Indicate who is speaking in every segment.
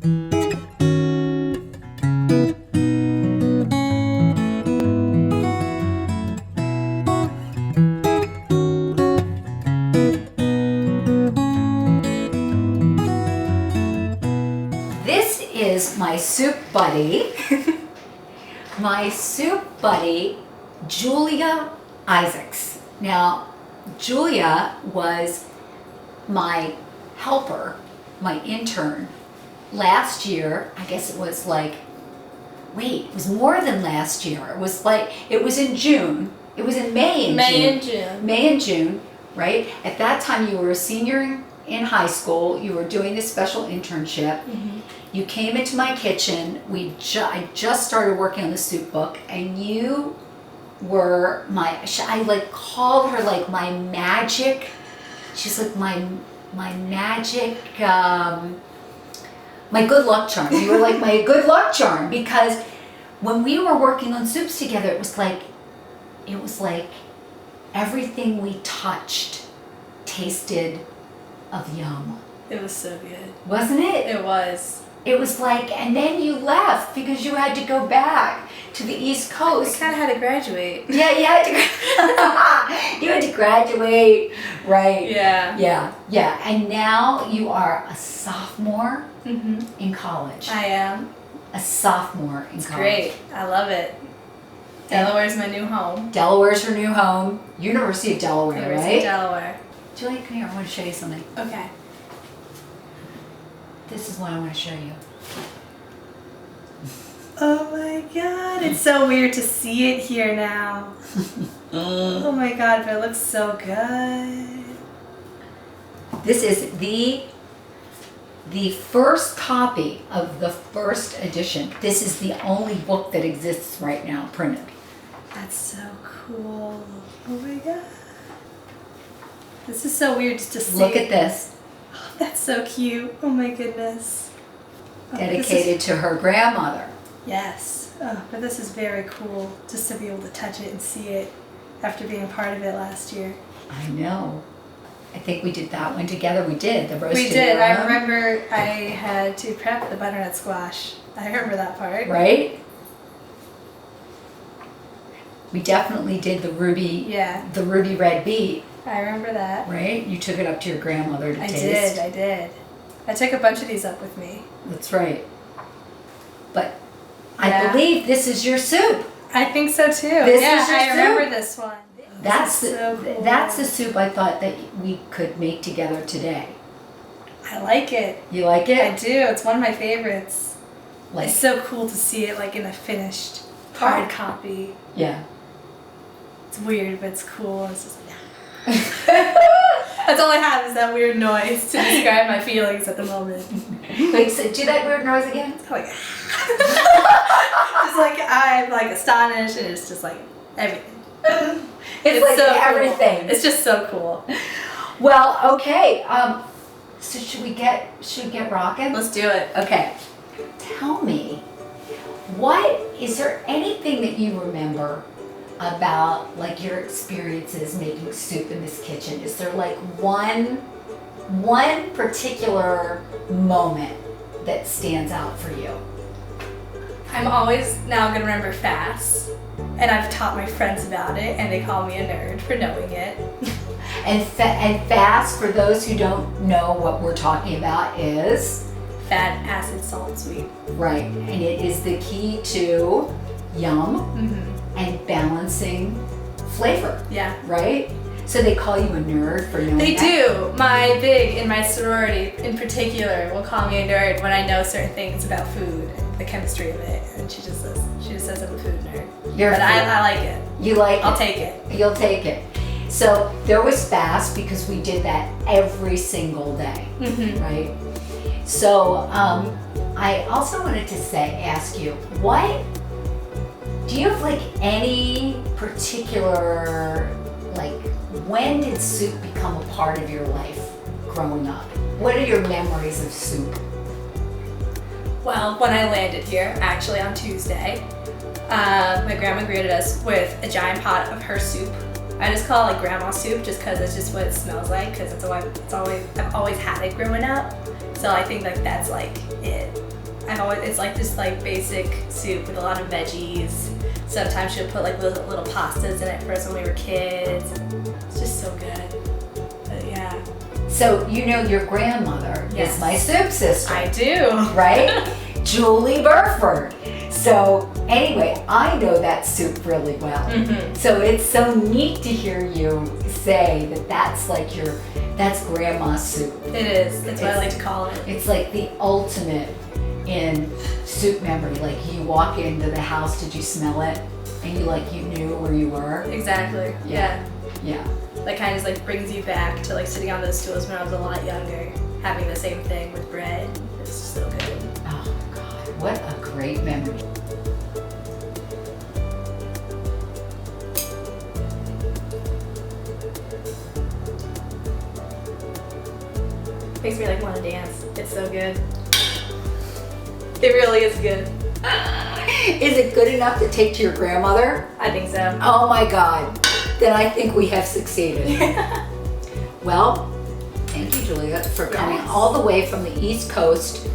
Speaker 1: This is my soup buddy, my soup buddy, Julia Issacs. Now, Julia was my helper, my intern, last year. I guess it was like, wait, it was more than last year. It was in June. It was in May and June. May and June, right? At that time, you were a senior in high school. You were doing this special internship. Mm-hmm. You came into my kitchen. I just started working on the soup book, and you were I like called her like my magic. She's like my magic, my good luck charm. You were like my good luck charm, because when we were working on soups together, it was like everything we touched tasted of yum.
Speaker 2: It was so good.
Speaker 1: Wasn't it?
Speaker 2: It was.
Speaker 1: It was like, and then you left because you had to go back to the East Coast.
Speaker 2: I kind of had to graduate.
Speaker 1: Yeah, you had to. You had to graduate, right?
Speaker 2: Yeah.
Speaker 1: Yeah. And now you are a sophomore in college.
Speaker 2: I am.
Speaker 1: A sophomore in college.
Speaker 2: Great. I love it. Delaware's my new home.
Speaker 1: Delaware's her new home. University of Delaware,
Speaker 2: University of Delaware.
Speaker 1: Julie, come here. I want to show you something.
Speaker 2: Okay.
Speaker 1: This is what I want to show you.
Speaker 2: Oh my god, it's so weird to see it here now. Oh my god, but it looks so good.
Speaker 1: This is the first copy of the first edition. This is the only book that exists right now printed.
Speaker 2: That's so cool. Oh my god. This is so weird to see.
Speaker 1: Look at this.
Speaker 2: That's so cute. Oh my goodness.
Speaker 1: Dedicated to her grandmother.
Speaker 2: Yes. Oh, but this is very cool just to be able to touch it and see it after being part of it last year.
Speaker 1: I know. I think we did that one together. We did, the roasted.
Speaker 2: We did. I remember I had to prep the butternut squash. I remember that part.
Speaker 1: Right? We definitely did the ruby red beet.
Speaker 2: I remember that.
Speaker 1: Right? You took it up to your grandmother to taste.
Speaker 2: I did. I took a bunch of these up with me.
Speaker 1: That's right. But I believe this is your soup.
Speaker 2: I think so too. I remember this one.
Speaker 1: That's
Speaker 2: so cool.
Speaker 1: That's the soup I thought that we could make together today.
Speaker 2: I like it.
Speaker 1: You like it?
Speaker 2: I do. It's one of my favorites. It's so cool to see it like in a finished hard copy.
Speaker 1: Yeah.
Speaker 2: It's weird, but it's cool. It's just that's all I have is that weird noise to describe my feelings at the moment.
Speaker 1: Wait, so do that weird noise again?
Speaker 2: It's like just like I'm like astonished, and it's just like everything.
Speaker 1: It's like
Speaker 2: so
Speaker 1: everything.
Speaker 2: Cool. It's just so cool.
Speaker 1: Well, okay. So should we get rocking?
Speaker 2: Let's do it.
Speaker 1: Okay. Tell me, is there anything that you remember about like your experiences making soup in this kitchen? Is there like one particular moment that stands out for you?
Speaker 2: I'm always now gonna remember fast, and I've taught my friends about it, and they call me a nerd for knowing it.
Speaker 1: And fast, for those who don't know what we're talking about, is
Speaker 2: fat, acid, salt, sweet.
Speaker 1: Right, and it is the key to yum and balancing flavor.
Speaker 2: Yeah.
Speaker 1: Right? So they call you a nerd for knowing
Speaker 2: They
Speaker 1: that?
Speaker 2: do. My big in my sorority in particular will call me a nerd when I know certain things about food and the chemistry of it, and she just says I'm a food nerd. I like it.
Speaker 1: You like
Speaker 2: I'll take it.
Speaker 1: You'll take it. So there was fast because we did that every single day, right? So I also wanted to ask you, do you have like any particular, like, when did soup become a part of your life growing up? What are your memories of soup?
Speaker 2: Well, when I landed here, actually on Tuesday, my grandma greeted us with a giant pot of her soup. I just call it like grandma soup just because it's just what it smells like, because I've always had it growing up. So I think like that's like it. It's like this like basic soup with a lot of veggies. Sometimes she'll put like little pastas in it for us when we were kids. It's just so good. But yeah.
Speaker 1: So you know your grandmother
Speaker 2: Yes.
Speaker 1: is my soup sister.
Speaker 2: I do.
Speaker 1: Right? Julie Burford. So anyway, I know that soup really well. So it's so neat to hear you say that that's grandma's soup.
Speaker 2: It is. That's what I like to call it.
Speaker 1: It's like the ultimate in soup memory. Like you walk into the house, did you smell it? And you knew where you were?
Speaker 2: Exactly. Yeah.
Speaker 1: Yeah.
Speaker 2: That kind of just like brings you back to like sitting on those stools when I was a lot younger, having the same thing with bread. It's just so good.
Speaker 1: Oh God, what a great memory.
Speaker 2: Makes me like want to dance. It's so good. It really is good.
Speaker 1: Is it good enough to take to your grandmother?
Speaker 2: I think so.
Speaker 1: Oh my God, then I think we have succeeded. Well, thank you, Julia, for coming all the way from the East Coast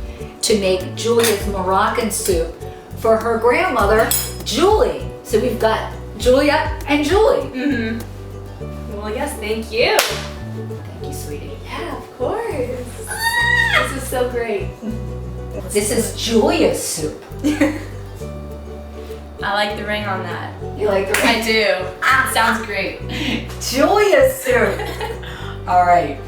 Speaker 1: to make Julia's Moroccan soup for her grandmother, Julie. So we've got Julia and Julie.
Speaker 2: Well, yes, thank you.
Speaker 1: Thank you, sweetie.
Speaker 2: Yeah, of course. This is so great.
Speaker 1: This is Julia's soup.
Speaker 2: I like the ring on that.
Speaker 1: You like the
Speaker 2: I do. Sounds great.
Speaker 1: Julia's soup. All right.